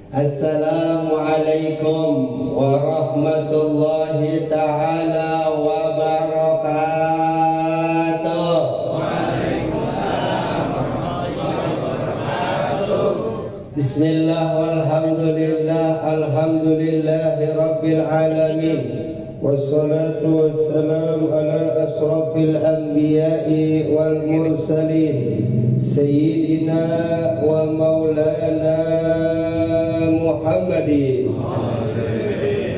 Assalamualaikum warahmatullahi ta'ala wabarakatuh. Waalaikumsalam warahmatullahi wabarakatuh. Bismillah walhamdulillah, alhamdulillahi rabbil alamin. Wassalatu wassalam ala asrafil anbiya'i wal mursalin Sayyidina wa maulana Muhammadin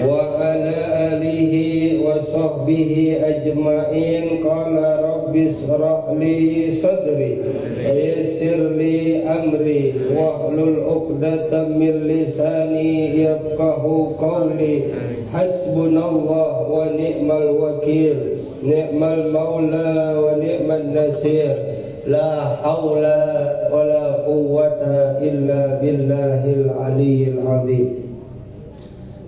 wa ala alihi wa sahbihi ajma'in. Qala rabbi israh li sadri wa yassir li amri wahlul 'uqdatam min lisani yafqahu qawli. Hasbunallah wa ni'mal wakil, ni'mal maula wa ni'man nasir. La haula wa la quwwata illa billahil aliyyil azim.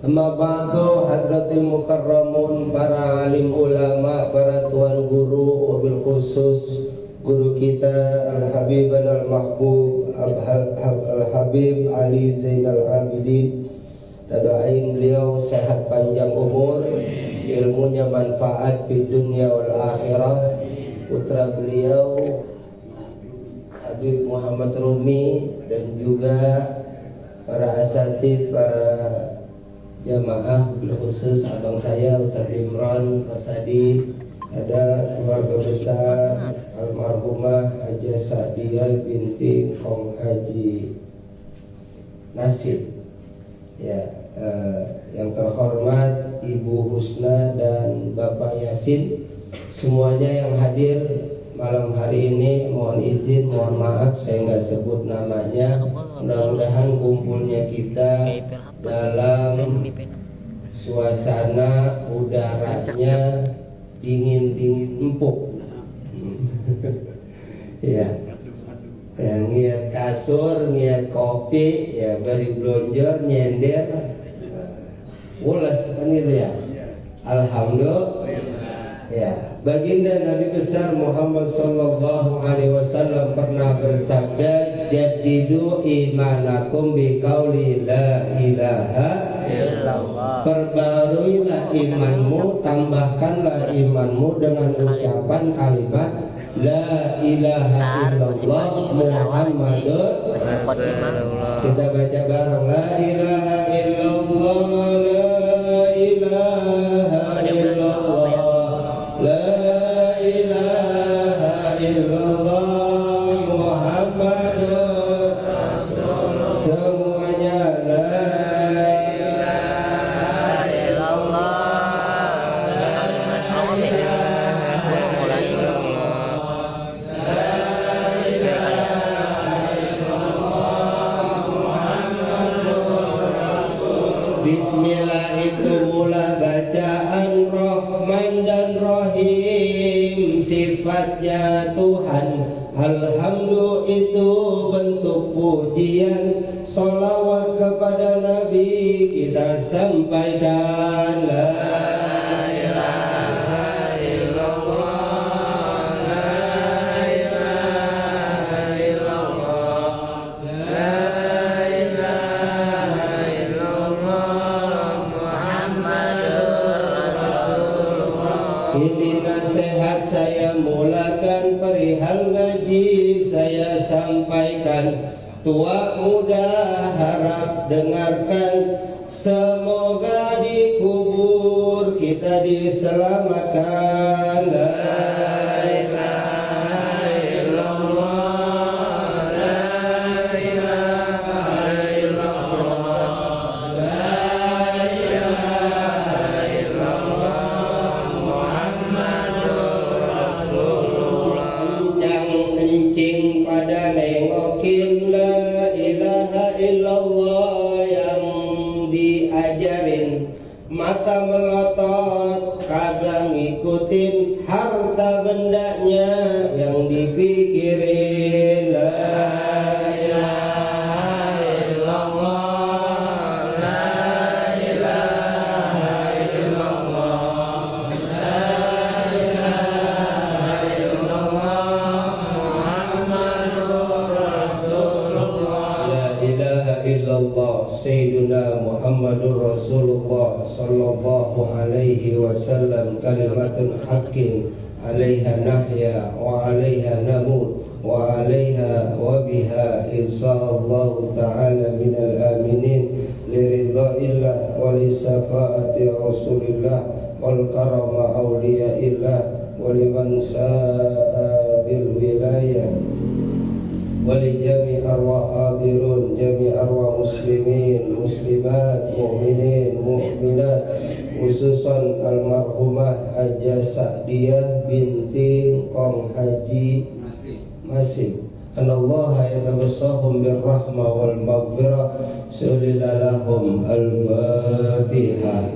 Amma ba'du, hadratil mukarramun, para alim ulama, para tuan guru, wabil khusus guru kita Al-Habib Al-Mahbub Al-Habib Ali Zainal Abidin. Kita doain beliau sehat panjang umur, ilmunya manfaat di dunia wal akhirah. Putra beliau Habib Muhammad Rumi dan juga para asatid, para jamaah, khusus abang saya Ustaz Imran Rosadi, ada keluarga besar almarhumah Hajah Sa'diyah binti Kong Haji Nasib, ya, yang terhormat Ibu Husna dan Bapak Yasin, semuanya yang hadir malam hari ini. Mohon izin, mohon maaf saya nggak sebut namanya. Mudah-mudahan kumpulnya kita dalam suasana udaranya dingin-dingin empuk. Ya, ngiat kasur, ngiat kopi, ya beri blonjor, nyender, ulas kan gitu ya. Alhamdulillah. Ya, baginda Nabi besar Muhammad sallallahu alaihi wasallam pernah bersabda, jaddidu imanakum biqauli la ilaha illallah. Perbaruilah imanmu, tambahkanlah imanmu dengan ucapan kalimat la ilaha illallah Muhammadur Rasulullah. Kita baca bareng, la ilaha illallah, la ilaha illallah, la ilaha illallah Muhammadur Rasulullah. Semuanya la ilaha illallah, la ilaha illallah, la ilaha illallah Muhammadur Rasulullah. Bismillah itu mula bacaan Rahman dan Rahim, sifatnya Tuhan. Alhamdulillah itu bentuk pujian. Salawat kepada Nabi kita sampaikan. La ilaha illallah, la ilaha illallah, la ilaha illallah Muhammadur Rasulullah. Ini nasihat saya mulakan, perihal ngaji saya sampaikan. Tua muda harap dengarkan, semoga di kubur kita diselamatkan. La ilaha illallah, la ilaha illallah, la ilaha illallah Muhammadur Rasulullah. Encing pada nengokin la ilaha illallah yang diajarin, mata melotot kagak ngikutin harta bendanya yang dipikirin. La ilaha illallah, la ilaha illallah, la ilaha illallah Muhammadur Rasulullah. La ilaha illallah illallah Sayyiduna Muhammadur Rasulullah sallallahu alaihi wasallam kalimatun haqqin alaiha nahya wa alaiha namut wa alaiha wa biha insyaallah ta'ala minal aminin liridhaillah wa lisafa'ati rasulillah wal karama awliyaillah wa liman sa'a bil wilayah ولجميع أرواح حاضرون جميع أرواح مسلمين مسلمات مؤمنين مؤمنات خصوصا المرحومة Haja Sa'diyah binti Kong Haji Masih Anallah yatabassahum birrahmah wal maghfirah sulila lahum al-Fatihah.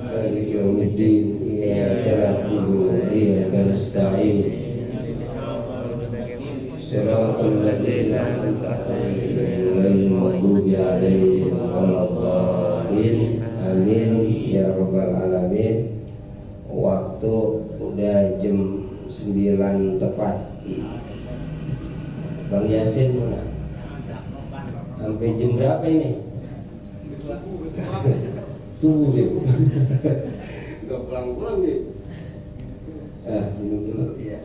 مالك يوم الدين إياك نعبد وإياك نستعين صراط الذين أنعمت عليهم غير المغضوب عليهم ولا الضالين amin ya rabbal alamin. Waktu udah jam 9 tepat. Bang Yasin mana? Sampai jam berapa ini? Subuh sih. Gak pulang-pulang nih. Minum dulu ya.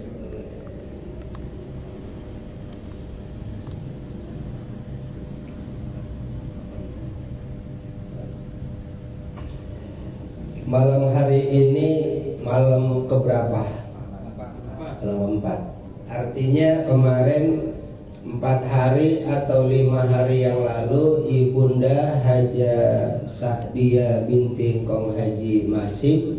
Malam hari ini malam keberapa? Malam 4. Artinya kemarin 4 hari atau 5 hari yang lalu Ibunda Haja Sa'diyah binti Kong Haji Masih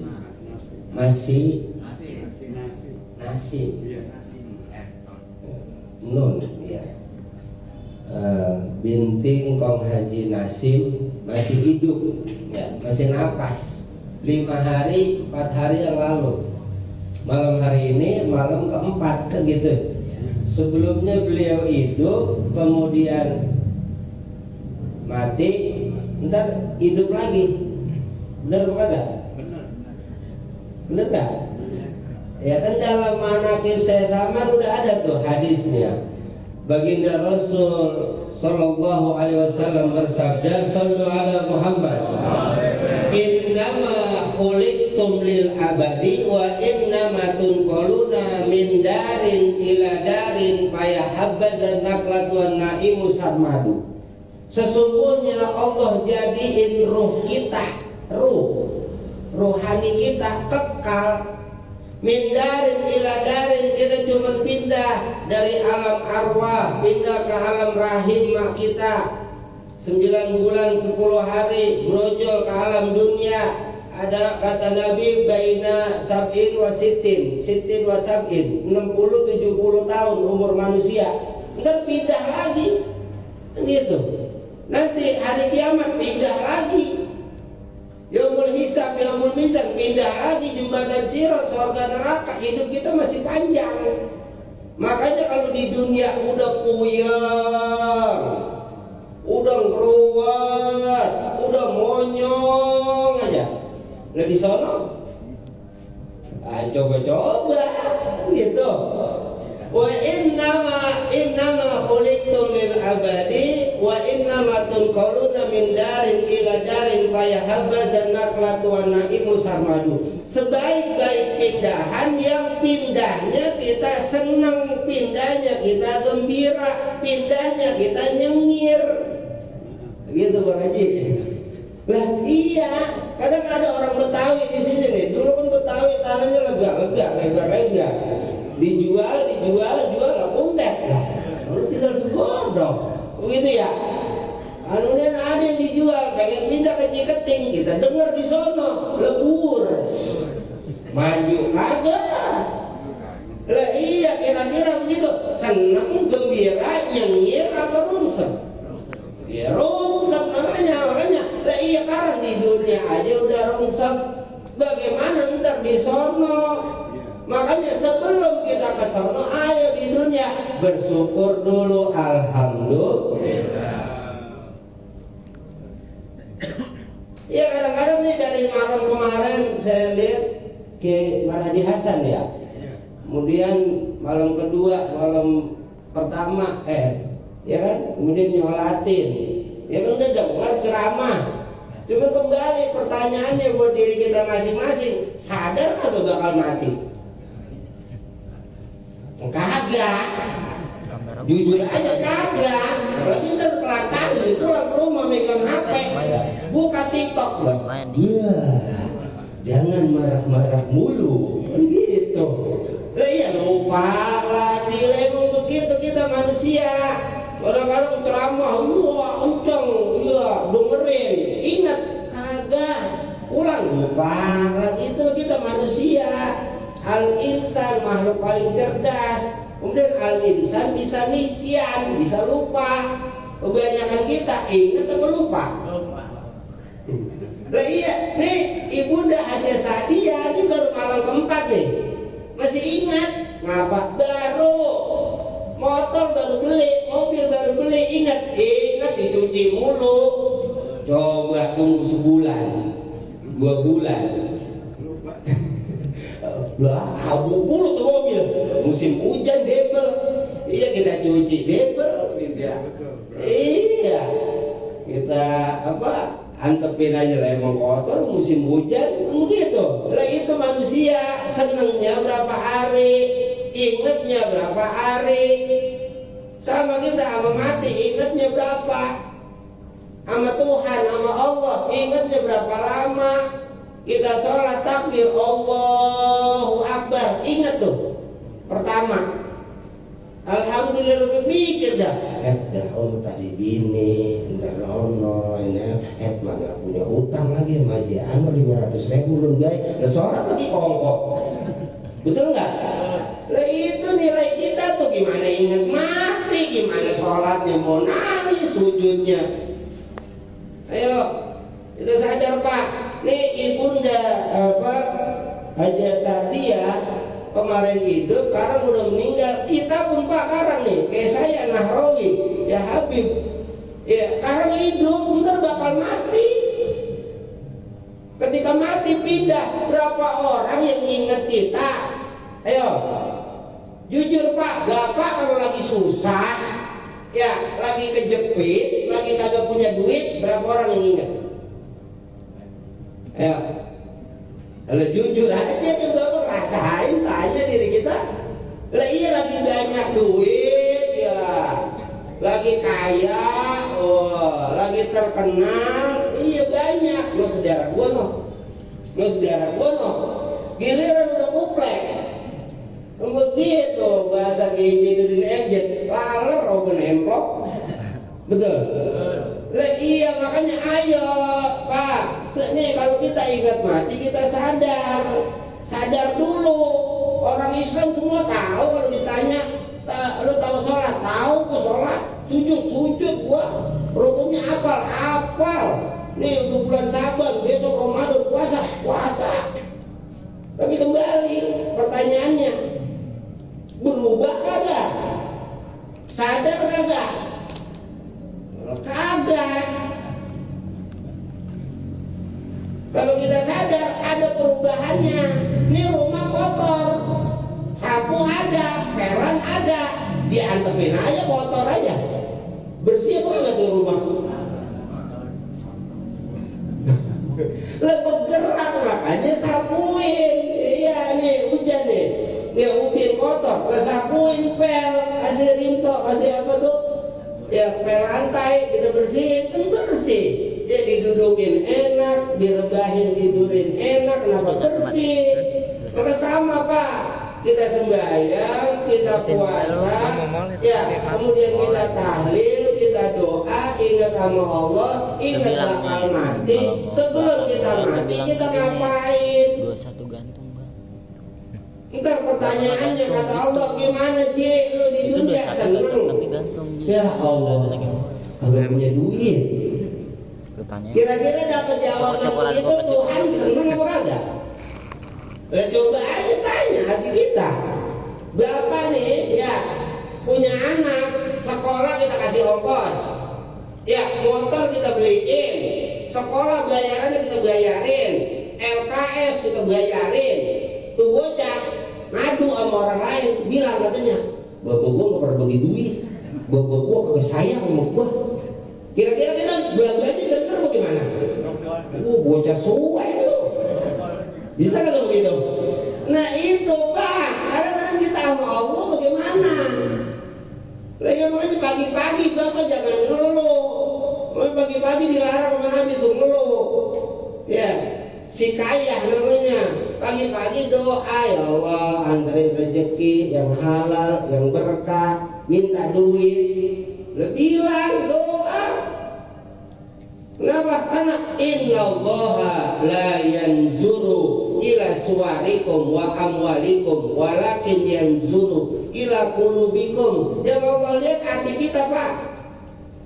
Nun ya. Binti Kong Haji Nasim masih hidup ya, masih napas 5 hari 4 hari yang lalu. Malam hari ini malam keempat kan gitu. Sebelumnya beliau hidup, kemudian mati, ntar hidup lagi. Benar bukan enggak? Benar enggak? Ya kan dalam manaqib saya sama udah ada tuh hadisnya. Baginda Rasul sallallahu alaihi wasallam bersabda, "Shallu ala Muhammad. Innama khuliqtum lil abadi wa innama tunqaluna min darin ila darin fayahabbazan naqlatu wan naimu sarmadu." Sesungguhnya Allah jadiin ruh kita, ruhani kita kekal. Min darin ila darin, kita cuma pindah dari alam arwah pindah ke alam rahim mak kita. 9 bulan 10 hari brojol ke alam dunia. Ada kata Nabi baina sab'in wa sittin wa sab'in, 60-70 tahun umur manusia. Ntar pindah lagi gitu. Nanti hari kiamat pindah lagi. Yaumul hisab, yaumul mizan, pindah lagi jembatan sirat, surga neraka. Hidup kita masih panjang. Makanya kalau di dunia udah puyeng, udah ngeruat, udah monyong aja, lah di sono coba-coba gitu. Wa innama khuliqtum lil abadi wa innama tunqaluna min darin ila darin fayahabbazan naqlatu wan naimu sarmadu. Sebaik-baik pindahan yang pindahnya kita senang, pindahnya kita gembira, pindahnya kita nyengir. Gitu Bang Haji. Lah iya, kadang ada orang Betawi di sini nih. Dulu kan Betawi tanahnya lega. Dijual lah puntet lah. Lalu tinggal segodok. Begitu ya. Anunya ada yang dijual, pengen pindah ke Ciketing, kita dengar di sono, lebur. Maju kagak. Lah iya, kira-kira begitu. Senang, gembira, nyengir apa rungsem? Ya rungsem namanya, makanya. Lah iya, sekarang di dunia aja udah rungsem. Bagaimana ntar di sono? Makanya sebelum kita ke sono, ayo di dunia bersyukur dulu, alhamdulillah. Ya kadang-kadang nih dari malam kemarin saya lihat Kiai Marhadi Hasan ya. Kemudian malam kedua, malam pertama ya kan, kemudian nyolatin. Ya kan udah dengar ceramah. Cuma kembali pertanyaannya buat diri kita masing-masing, sadar kagak bakal mati? Kagak. Jujur aja kagak. Lagi ntar kelakar pulang ke rumah megang HP, buka TikTok lah. Iya. Jangan marah-marah mulu, gitu. Lah iya lupa lagi, emang begitu kita manusia. Kadang-kadang ceramah, wah kenceng, iya dengerin. Ingat, agak ulang lupa lagi, itu kita manusia. Al-insan makhluk paling cerdas. Kemudian al-insan bisa nisyan, bisa lupa. Kebanyakan kita ingat atau lupa? Lah iya, nih Ibunda Haja Sadia ini baru malam keempat nih. Masih ingat? Ngapa? Baru motor baru beli, mobil baru beli. Ingat dicuci mulu. Coba tunggu sebulan, 2 bulan. Lah, abu mulu tuh mobil. Musim hujan debel. Iya kita cuci debel, gitu ya. Iya, kita antepin aja lah, emang kotor musim hujan begitu. Lah itu manusia senengnya berapa hari, ingatnya berapa hari. Sama kita sama mati, ingatnya berapa. Sama Tuhan, sama Allah, ingatnya berapa lama. Kita sholat takbir Allahu Akbar, ingat tuh pertama Alhamdulillah, mikir dah. Tadi bini, entar ono, ini, mah gak punya utang lagi, majian 500.000 belum bayar, sholat lagi kongkok. Betul nggak? Lah itu nilai kita tuh gimana ingat mati, gimana sholatnya mau nangis, sujudnya. Ayo, itu sadar Pak. Nih Ibunda Haja Sadia kemarin hidup, sekarang udah meninggal. Kita pun Pak sekarang nih, kayak saya Nahrawi, ya Habib, ya sekarang hidup, bentar bakal mati. Ketika mati pindah, berapa orang yang ingat kita? Ayo, jujur Pak, Bapak kalau lagi susah, ya lagi kejepit, lagi kagak punya duit, berapa orang yang ingat? Ayo, kalau jujur aja coba rasain, tanya diri kita. Lah iya lagi banyak duit ya, lagi kaya, lagi terkenal, iya banyak. Lo saudara gua no, giliran udah kuplek. Begitu bahasa Gijidudin Ejet, laler open emplok. Betul. Lah iya makanya ayo Pak, nih kalau kita ingat mati kita sadar dulu. Orang Islam semua tahu, kalau ditanya lu tahu sholat, tahu kok sholat, sujud gua, rukunnya hafal. Nih untuk bulan Saban, besok Ramadan puasa. Tapi kembali pertanyaannya, berubah kagak? Sadar kagak? Kagak. Kalau kita sadar ada perubahannya. Ini rumah kotor, sapu ada, pelan ada, diantepin aja kotor aja. Bersih apa enggak tuh rumah? Lah bergerak makanya sapuin. Iya nih hujan nih, ubin kotor, lah sapuin pel, kasih rinso, kasih apa tuh? Ya pel lantai kita bersihin, kan bersih. Ya didudukin enak, direbahin tidurin enak, kenapa bersih? Maka sama Pak, kita sembahyang, kita puasa, ya kemudian kita tahlil, kita doa, ingat sama Allah, ingat bakal mati. Sebelum kita mati kita ngapain? 21 gantung Bang. Ntar pertanyaannya kata Allah, gimana Ji lu di dunia seneng? Ya Allah, agak punya duit. Kira-kira dapat jawaban itu Tuhan seneng apa kagak? Lah coba aja tanya hati kita. Bapak nih ya punya anak, sekolah kita kasih ongkos, ya motor kita beliin, sekolah bayarannya kita bayarin, LKS kita bayarin, tuh bocah ngadu sama orang lain, bilang katanya, bapak gua nggak pernah bagi duit, bapak gua kagak sayang sama gua. Kira-kira kita bela-belanya bener bagaimana? Bocah suwe lu, bisa nggak begitu? Nah itu Pak, kadang-kadang kita sama Allah bagaimana? Lah ya makanya pagi-pagi bapak jangan ngeluh. Pagi-pagi dilarang sama Nabi tuh ngeluh. Ya, si kaya namanya. Pagi-pagi doa, ya Allah anterin rezeki yang halal, yang berkah, minta duit. Bilang doa. Kenapa? Karena innallaha la yanzuru ila suwarikum wa amwalikum walakin yanzuru ila qulubikum. Ya Allah lihat hati kita Pak.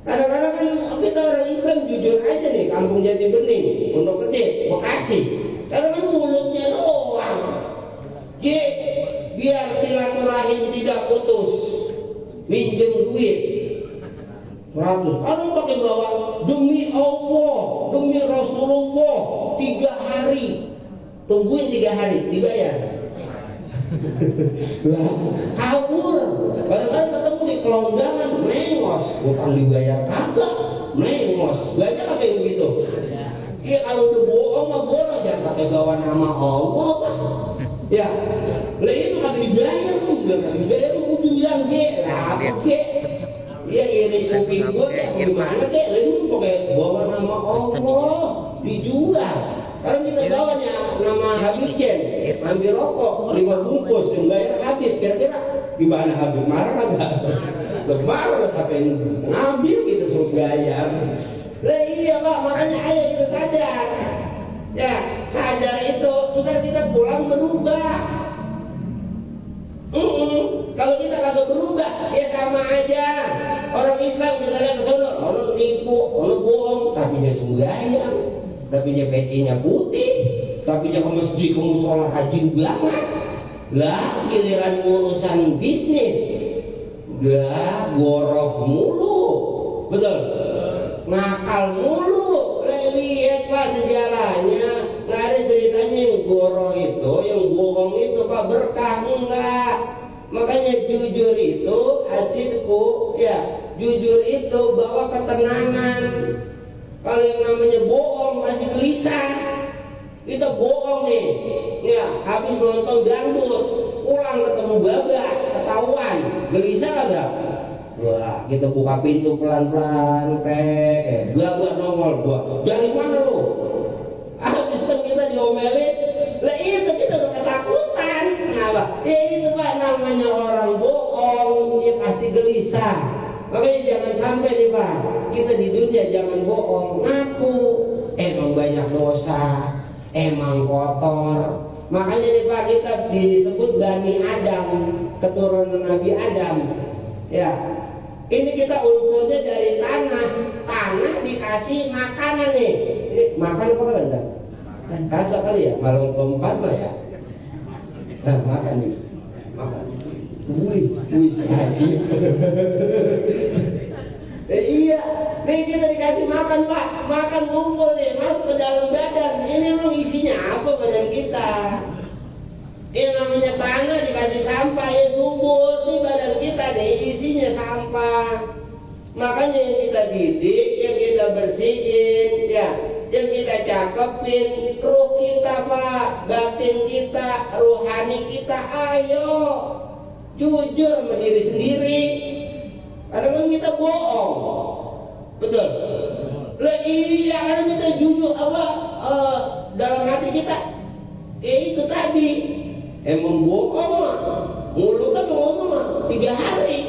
Kadang-kadang kan kita orang Islam jujur aja nih, kampung Jati Bening, Pondok Gede, Bekasi. Kadang-kadang mulutnya doang. Biar silaturahim tidak putus, minjem duit 100. Orang pakai bawa demi Allah, demi Rasulullah 3 hari. Tungguin 3 hari, dibayar. Kabur. Kadang-kadang ketemu di kelondangan, mengos, utang dibayar kagak, mengos. Banyak pakai begitu. Iya kalau udah bohong mah boleh, jangan pakai bawa nama Allah Pak. Ya, lah itu kagak dibayar tuh, bilang kagak dibayar tuh, udah bilang lah apa ke? Iya iris kuping gue ya, gimana ke? Lalu pakai bawa nama Allah, dijual. Kalau kita bawanya nama Habib Jen, ambil rokok 5 bungkus, yang bayar Habib, kira-kira gimana Habib? Marah kagak? Marah sampai ngambil kita suruh bayar. Lah iya Pak, makanya ayo kita sadar. Ya, sadar itu, ntar kita pulang berubah. Kalau kita kagak berubah, ya sama aja. Orang Islam kita lihat ke sono, orang tipu, orang bohong, tapi dia sembahyang. Tapi dia pecinya putih, tapi dia ke masjid, ke musola rajin banget. Lah giliran urusan bisnis, udah borok mulu, betul? Nakal mulu. Lihat Pak sejarahnya, nggak ada ceritanya yang borok itu, yang bohong itu Pak berkah enggak. Makanya jujur itu asidku, ya jujur itu bawa ketenangan. Kalau yang namanya bohong masih gelisah, kita bohong nih, ya habis nonton dangdut, pulang ketemu babak, ketahuan, gelisah kagak? Wah, kita buka pintu pelan-pelan, babak nongol, gua, dari mana lu? Habis itu kita diomelin, lah itu kita udah ketakutan, kenapa? Ya itu Pak namanya orang bohong, ya pasti gelisah. Makanya jangan sampai nih Pak, kita di dunia jangan bohong, ngaku emang banyak dosa, emang kotor. Makanya nih Pak kita disebut Bani Adam, keturunan Nabi Adam. Ya, ini kita unsurnya dari tanah, tanah dikasih makanan nih. Ini makan apa enggak? Kagak kali ya, malam keempat mah ya. Nah makan nih, makan. Wih, iya, nih kita dikasih makan Pak, makan ngumpul nih, masuk ke dalam badan. Ini emang isinya apa badan kita? Ini namanya tanah dikasih sampah, ya subur. Ini badan kita nih isinya sampah. Makanya yang kita didik, yang kita bersihin, ya, yang kita cakepin, ruh kita Pak, batin kita, rohani kita, ayo. Jujur sama diri sendiri. Kadang-kadang kita bohong, betul? Lah iya, kadang kita jujur apa dalam hati kita. Itu tadi emang bohong mah, mulut kan ngomong mah 3 hari,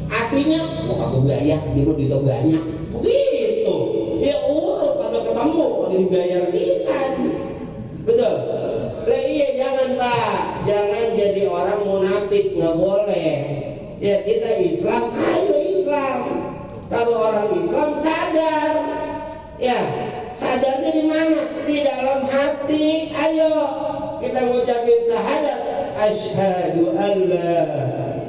hatinya mau kagak bayar, dia mau duit banyak, begitu. Ya urut pada ketemu, lagi dibayar pisan, betul? Lah iya jangan Pak, jangan jadi orang munafik, nggak boleh. Ya kita Islam, ayo Islam. Kalau orang Islam sadar, ya sadarnya di mana? Di dalam hati. Ayo kita ngucapin syahadat, asyhadu an la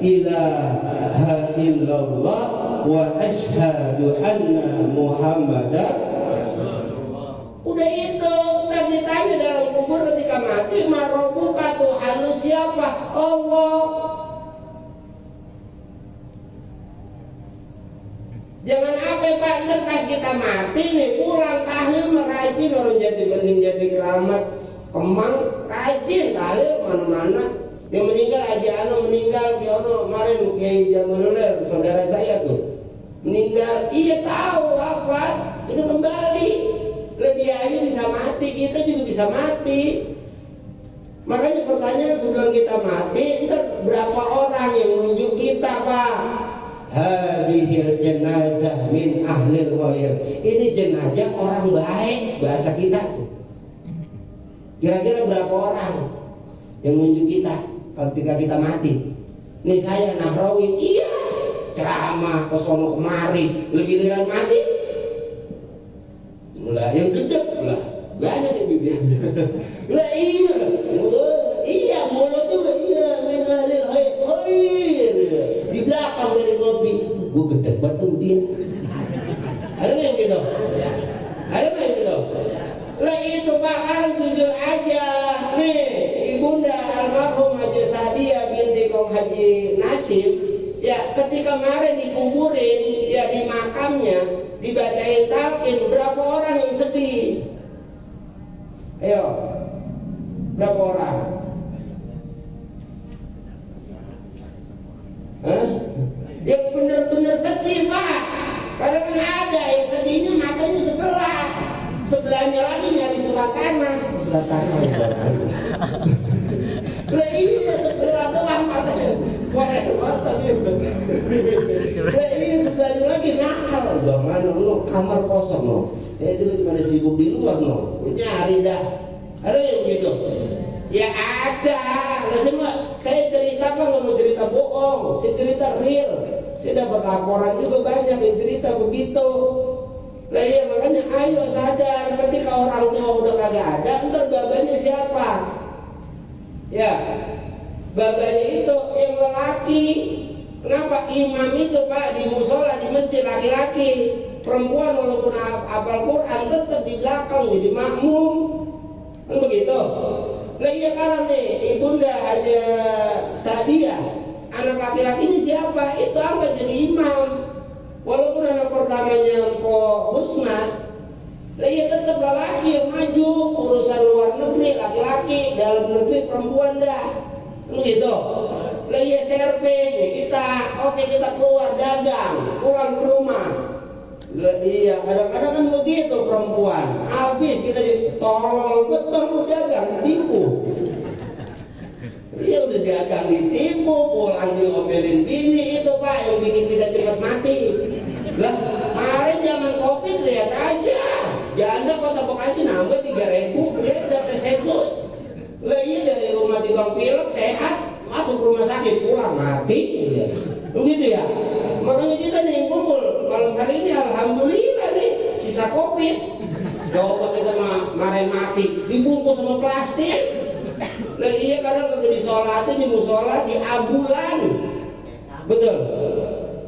ilaha illallah wa asyhadu anna Muhammadar. Udah itu, tadi ditanya dalam kubur ketika mati, marobuka Tuhan siapa? Allah. Jangan apa Pak, ntar pas kita mati nih, pulang tahlil merajin, orang jadi bening jadi keramat Kemang, rajin tahlil mana-mana. Yang meninggal Haji Ano meninggal, Kiono kemarin Kiai Jamaluler, saudara saya tuh meninggal, iya tahu wafat, itu kembali. Lebih aja bisa mati, kita juga bisa mati. Makanya pertanyaan sebelum kita mati, ntar berapa orang yang menunjuk kita Pak? Hadhil jenazah min ahlil khair. Ini jenazah orang baik, bahasa kita tuh. Kira-kira berapa orang yang menunjuk kita ketika kita mati? Nih saya Nahrawi, iya ceramah kesono kemari, giliran mati lah yang gedek lah, banyak yang bibirnya lah iya mulut juga iya mengalir khair di belakang dari kopi, gua gedek batu dia. Ada nggak yang gitu? Ada nggak yang gitu? Lah itu Pak, kan jujur aja nih, ibunda almarhum Haji Sadia binti Kong Haji Nasib, ya ketika kemarin dikuburin, ya di makamnya dibacain talqin, berapa orang yang sedih? Ayo, berapa orang? Hah? Yang benar-benar sedih Pak, karena kan ada yang sedihnya matanya sebelah, sebelahnya lagi nyari surat tanah. Lah iya sebelah doang matanya. Wah mata dia. Lah iya sebelahnya lagi nakal. Jangan lu kamar kosong lo. Dulu cuma sibuk di luar lo. Nyari dah. Ada yang begitu? Ya ada. Lah semua saya cerita apa nggak mau cerita bohong. Saya cerita real. Saya dapat laporan juga banyak yang cerita begitu. Lah iya makanya ayo sadar, ketika orang tua udah kagak ada, ntar babanya siapa? Ya, babanya itu yang lelaki. Kenapa imam itu Pak di musola di masjid laki-laki, perempuan walaupun hafal Quran tetap di belakang jadi makmum, kan begitu? Lah iya karena nih ibunda Haji Sadia, anak laki-laki ini siapa? Itu angkat jadi imam. Walaupun anak pertamanya Mpok Husna, lah ya tetap laki yang maju, urusan luar negeri laki-laki, dalam negeri perempuan dah, begitu. Lah ya CRP kita, oke kita keluar dagang, pulang ke rumah. Lah iya kadang-kadang kan begitu perempuan, habis kita ditolong betul dagang, ditipu. Dia udah dagang ditipu, pulang diomelin bini itu Pak, yang bini tidak cepat mati. Lah, kemarin zaman Covid lihat aja, janda Kota Bekasi nambah 3.000, dia data sensus. Lah iya dari rumah tukang pilek sehat, masuk rumah sakit pulang mati, begitu ya. Makanya kita nih kumpul malam hari ini alhamdulillah nih sisa Covid. Coba kita kemarin mati, dibungkus sama plastik. Lah iya kadang kagak disolatin di musola di ambulan, betul.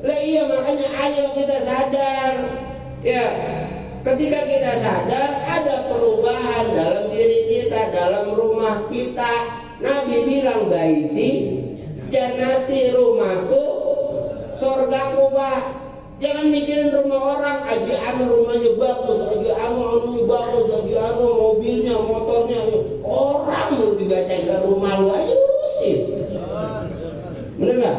Lah iya makanya ayo kita sadar, ya ketika kita sadar ada perubahan dalam diri kita, dalam rumah kita. Nabi bilang baiti jannati, rumahku surgaku Pak. Jangan mikirin rumah orang, Haji Ano rumahnya bagus, Haji Ano anunya bagus, Haji Ano mobilnya, motornya. Orang lu dibacain ke rumah lu aja urusin. Bener gak?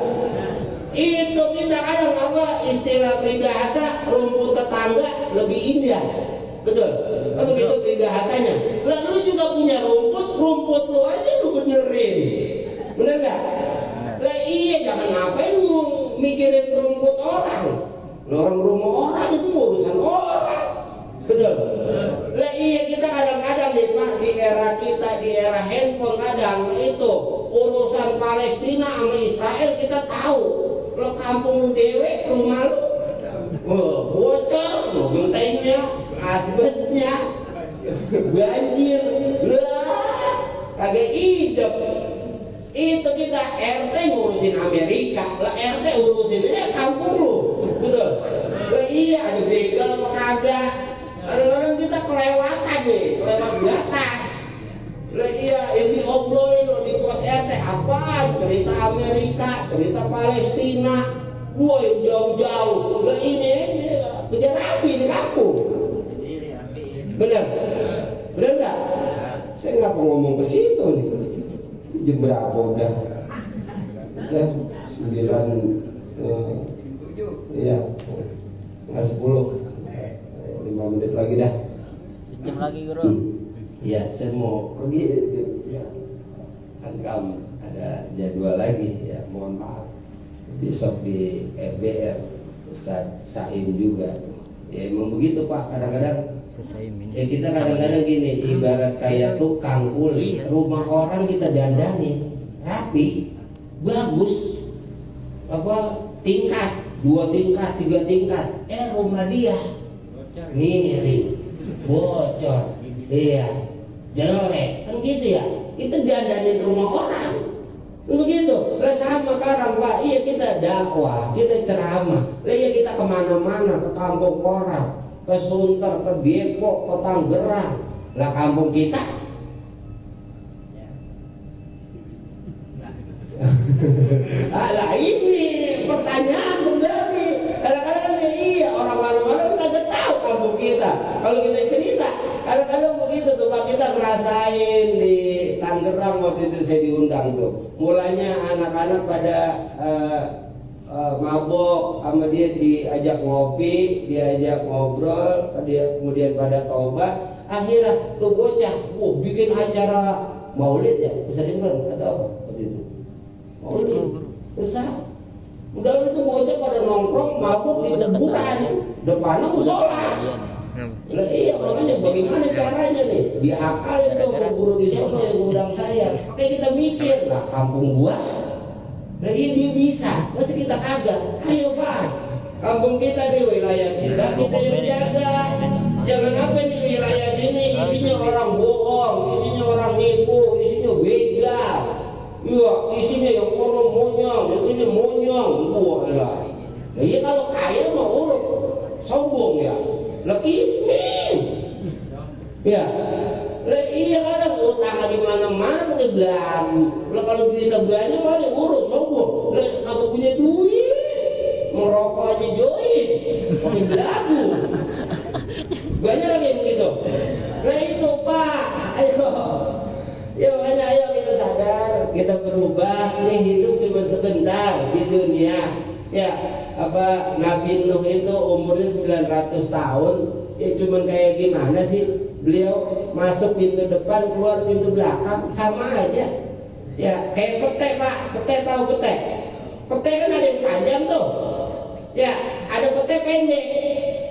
Itu kita kadang apa istilah peribahasa, rumput tetangga lebih indah. Betul? Kalau begitu peribahasanya. Lah lu juga punya rumput lu aja lu benerin. Bener gak? Lah iya jangan ngapain lu mikirin rumput orang. Orang rumah orang itu urusan orang, betul? Lah iya kita kadang-kadang nih Pak di era kita, di era handphone kadang itu urusan Palestina sama Israel kita tahu. Lo kampung lu dewe, rumah lu, bocor, gentengnya, asbesnya, banjir, lah kagak hidup. Itu kita RT ngurusin Amerika, lah RT urusin ini kampung lu. Betul. Lah iya ada begal apa kagak. Kadang-kadang kita kelewatan nih, kelewat batas. Lah iya yang diobrolin lo di pos RT apa? Cerita Amerika, cerita Palestina, wah yang jauh-jauh. Lah ini kejar api di kampung. Benar? Benar nggak? Saya nggak mau ngomong ke situ nih. Jam berapa udah? Udah 9. Iya, nggak 10. 5 menit lagi dah. Sejam lagi Guru. Iya, saya mau pergi. Ya. Kan ada jadwal lagi ya, mohon maaf. Besok di FBR Ustaz Saim juga. Ya emang begitu Pak, kadang-kadang ya kita kadang-kadang gini, ibarat kayak tukang kuli, rumah orang kita dandanin rapi, bagus, apa tingkat, 2 tingkat, 3 tingkat, rumah dia miring, bocor, iya, jelek, kan gitu ya. Kita dandanin rumah orang, begitu. Lah sama sekarang Pak, iya kita dakwah, kita ceramah, lah iya kita kemana-mana, ke kampung orang, ke Sunter, ke Depok, ke Tangerang, lah kampung kita. Lah ini pertanyaan kembali. Kadang-kadang iya orang mana-mana udah tahu kampung kita. Kalau kita cerita, kadang-kadang begitu tuh Pak, kita ngerasain di Tangerang waktu itu saya diundang tuh. Mulanya anak-anak pada mabok, sama dia diajak ngopi, diajak ngobrol, dia kemudian pada taubat. Akhirnya tuh bocah, bikin acara maulid ya, bisa dibilang atau apa waktu itu? Maulid besar. Udah itu bocah pada nongkrong, mabuk di kuburan, depannya musola. Lah iya, makanya bagaimana caranya nih? Diakalin tuh guru di sana yang undang saya. Kayak kita mikir, lah kampung gua, lah iya dia bisa, masa kita kagak? Ayo Pak, kampung kita di wilayah kita yang jaga. Jangan apa di wilayah sini isinya orang bohong, isinya orang nipu, isinya begal. Iya, isinya yang orang monyong, yang ini monyong, wah lah. Nah, iya kalau kaya mau urut, sombong ya. Lah kismin, ya. Lah iya kadang utang di mana-mana pakai belagu. Lah kalau duit banyak malah urut sombong. Lah kalau punya duit, merokok aja join, pakai belagu. Banyak lagi begitu. Lah itu Pak, ayo. Ya makanya ayo kita sadar, kita berubah. Nih hidup cuma sebentar di dunia. Ya, apa Nabi Nuh itu umurnya 900 tahun. Ya cuma kayak gimana sih? Beliau masuk pintu depan, keluar pintu belakang, sama aja. Ya, kayak pete Pak, pete tahu pete? Pete kan ada yang panjang tuh. Ya, ada pete pendek.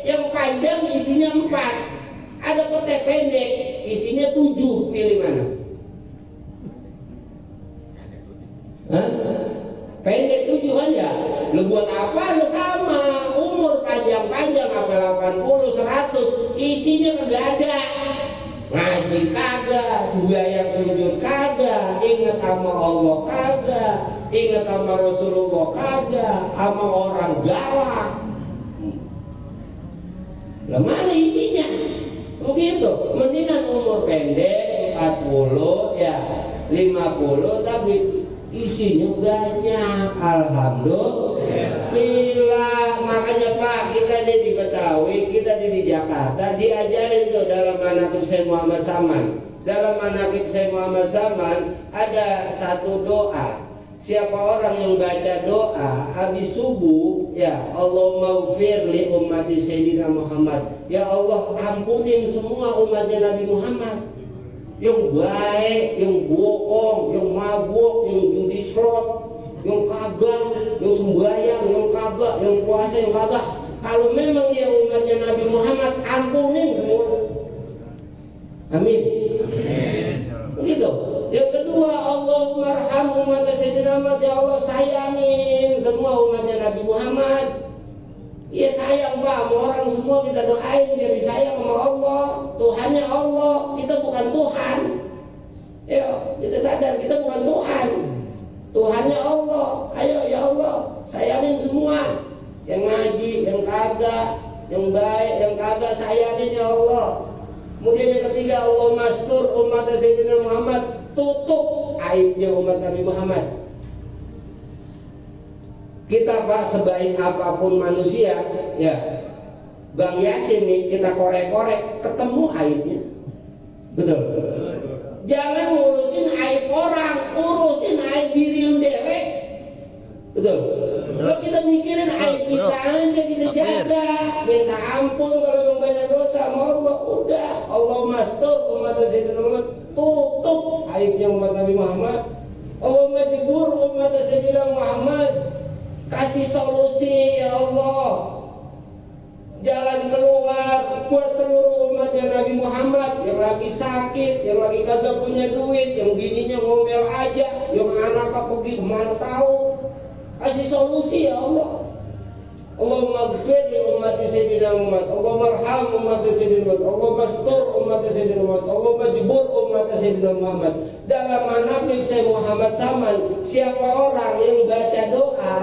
Yang panjang isinya 4. Ada pete pendek, isinya 7. Pilih mana? Hah? Pendek 7 aja. Lu buat apa? Lu sama umur panjang-panjang apa 80, 100, isinya kagak ada. Ngaji kagak, sembahyang sujud kagak, ingat sama Allah kagak, ingat sama Rasulullah kagak, sama orang galak. Lah mana isinya? Begitu. Mendingan umur pendek 40 ya 50 tapi isinya banyak, alhamdulillah. Makanya Pak, kita di Betawi, kita di Jakarta diajarin tuh dalam manaqib Syekh Muhammad Saman. Dalam manaqib Syekh Muhammad Saman ada satu doa. Siapa orang yang baca doa habis subuh, ya Allahumma ghfir li ummati Sayyidina Muhammad. Ya Allah, ampunin semua umatnya Nabi Muhammad. Yang baik, yang bohong, yang mabuk, yang judi slot, yang kagak, yang sembahyang, yang kagak, yang puasa, yang kagak. Kalau memang dia umatnya Nabi Muhammad, ampunin semua. Amin. Begitu. Yang kedua, Allahumma arham umat Sayyidina Muhammad. Ya Allah, sayangin semua umatnya Nabi Muhammad. Ya sayang Pak, sama orang semua kita doain biar disayang sama Allah. Tuhannya Allah, kita bukan Tuhan. Ya, kita sadar kita bukan Tuhan. Tuhannya Allah. Ayo ya Allah, sayangin semua. Yang ngaji, yang kagak, yang baik, yang kagak, sayangin ya Allah. Kemudian yang ketiga, Allah mastur umat Sayyidina Muhammad, tutup aibnya umat Nabi Muhammad. Kita Pak, sebaik apapun manusia, ya Bang Yasin nih, kita korek-korek, ketemu aibnya. Betul. Jangan ngurusin aib orang, urusin aib diri lu dewek. Betul. Kalau kita mikirin aib kita aja, kita jaga, minta ampun kalau memang banyak dosa sama Allah, udah. Allah mastur umat Sayyidina Muhammad, tutup aibnya umat Nabi Muhammad. Allah majbur umat Sayyidina Muhammad, kasih solusi ya Allah, jalan keluar buat seluruh umatnya Nabi Muhammad yang lagi sakit, yang lagi kagak punya duit, yang bininya ngomel aja, yang anak pergi kemana tahu. Kasih solusi ya Allah. Allahumma ghfir li ummati sayyidina Muhammad, Allahumma arham ummati sayyidina Muhammad, Allahumma astur ummati sayyidina Muhammad, Allahumma jibur ummati sayyidina Muhammad. Dalam manaqib Syekh Muhammad Saman, siapa orang yang baca doa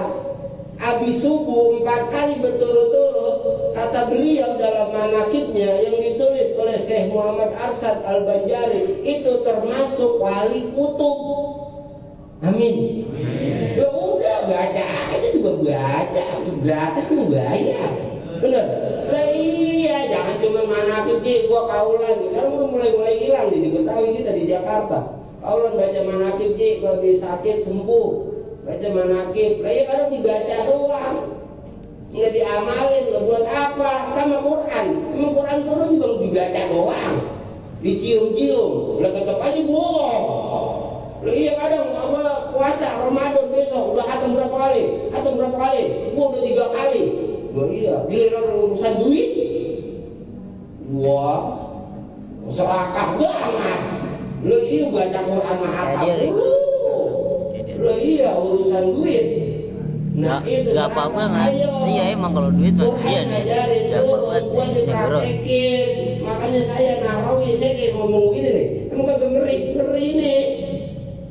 habis subuh 4 kali berturut-turut, kata beliau dalam manaqibnya yang ditulis oleh Syekh Muhammad Arsyad Al-Banjari, itu termasuk wali kutub. Amin. Ya udah, baca aja juga baca, gratis kan bayar. Bener? Lah iya, jangan cuma manaqib sih, gua kaulan. Sekarang udah mulai hilang di Betawi kita di Jakarta. Kaulan baca manaqib sih, gua habis sakit sembuh. Baca manaqib, lah ya kadang dibaca doang, nggak diamalin. Lo buat apa? Sama Quran, emang Quran turun juga dibaca doang, dicium-cium, lah tetap aja bohong. Lah iya kadang apa puasa Ramadan besok udah hatam berapa kali? Gua udah 3 kali. Gua iya, giliran urusan duit, gua serakah banget. Lo iya baca Quran hatam dulu. Loh iya urusan duit. Nah itu gak apa-apa kan? Iya emang kalau duit mah iya nih. Gak apa-apa. Buat dipraktekin. Makanya saya narawi, saya kayak ngomong gini nih. Emang kagak ngeri nih.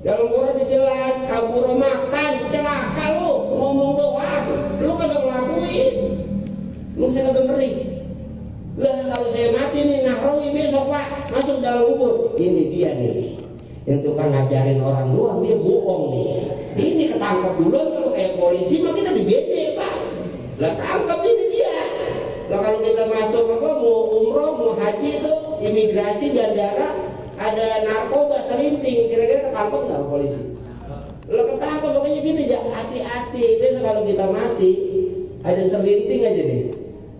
Dalam Quran dijelas, kabur makan, celaka lu, ngomong doang. Lu kagak ngelakuin. Lu saya kagak ngeri. Lah kalau saya mati nih narawi besok Pak, masuk dalam kubur. Ini dia nih, yang tukang ngajarin orang luar, dia bohong nih. Ini ketangkap dulu, kalau kayak polisi mah kita dibede Pak. Lah tangkap ini dia. Lah kalau kita masuk apa mau umroh, mau haji itu imigrasi bandara ada narkoba selinting, kira-kira ketangkap nggak polisi? Lah ketangkap, makanya kita jangan hati-hati. Besok kalau kita mati ada selinting aja nih,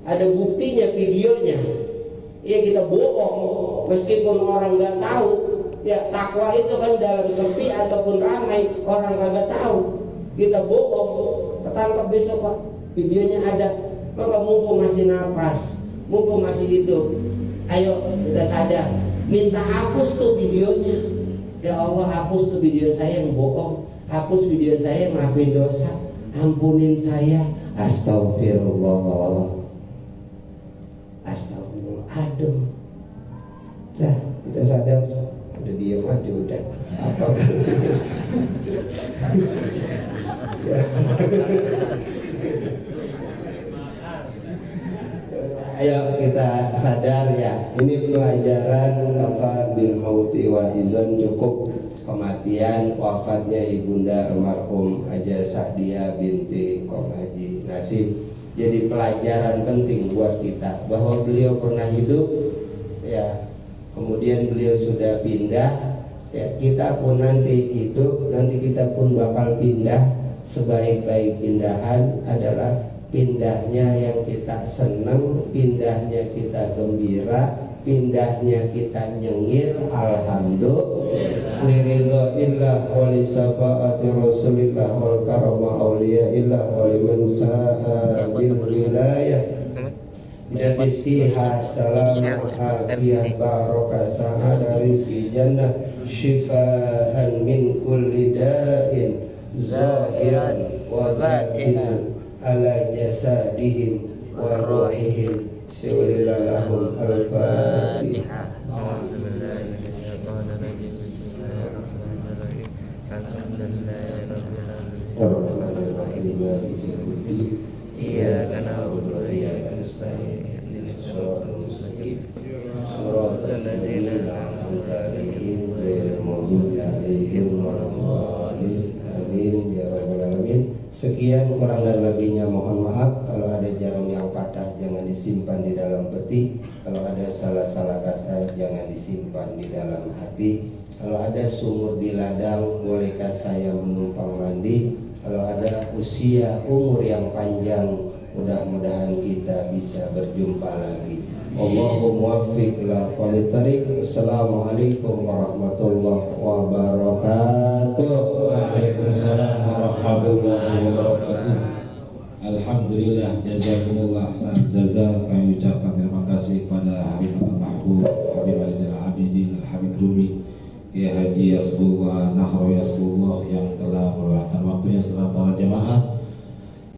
ada buktinya, videonya. Ya kita bohong, meskipun orang nggak tahu. Ya takwa itu kan dalam sepi ataupun ramai, orang kagak tahu. Kita bohong, ketangkap besok Pak, videonya ada. Maka mumpung masih nafas, mumpung masih hidup, ayo kita sadar, minta hapus tuh videonya. Ya Allah, hapus tuh video saya yang bohong, hapus video saya yang ngelakuin dosa, ampunin saya. Astagfirullah, astagfirullah. Aduh, dah kita sadar. Udah diem aja udah apa kan. Ayo kita sadar ya, ini pelajaran apa bil mauti wa izan, cukup kematian wafatnya ibunda almarhum Haja Sa'diyah binti Kong Haji Nasib. Jadi pelajaran penting buat kita bahwa beliau pernah hidup ya, kemudian beliau sudah pindah, ya kita pun nanti hidup, nanti kita pun bakal pindah. Sebaik-baik pindahan adalah pindahnya yang kita senang, pindahnya kita gembira, pindahnya kita nyengir. Alhamdulillah. Liridha illah wa li syafaati rasulillah wal karama awliyaillah wa liman sa'a bil wilayah. Jadi siha salam afiyah barokah sa'ada rizki jannah syifaan min kulli da'in zahiran wa batinan ala jasadihim wa ruhihim. Bismillahirrahmanirrahim. Al-Fatihah. Bismillahirrahmanirrahim. Iyyaka na'budu wa iyyaka nasta'in. Ihdinas siratal mustaqim. Shiratal ladzina an'amta المغضوب عليهم غير المغضوب عليهم ولا الضالين. Amin ya rabbal alamin. Sekian, kurang dan lebihnya mohon maaf. Kalau ada jarum yang patah jangan disimpan di dalam peti. Kalau ada salah-salah kata jangan disimpan di dalam hati. Kalau ada sumur di ladang, bolehkah saya menumpang mandi? Kalau ada usia umur yang panjang, mudah-mudahan kita bisa berjumpa lagi. Allahumma waffiq ila aqwamit thariq. Assalamualaikum warahmatullahi wabarakatuh. Waalaikumsalam warahmatullahi wabarakatuh. Alhamdulillah, jazakumullah ahsan jaza. Kami ucapkan terima kasih kepada Habib Al-Mahbub, Habib Alizal Abidin, Habib Dumi, Kiai Haji Yasbullah Nahro Yasbullah yang telah meluangkan waktunya setelah para jemaah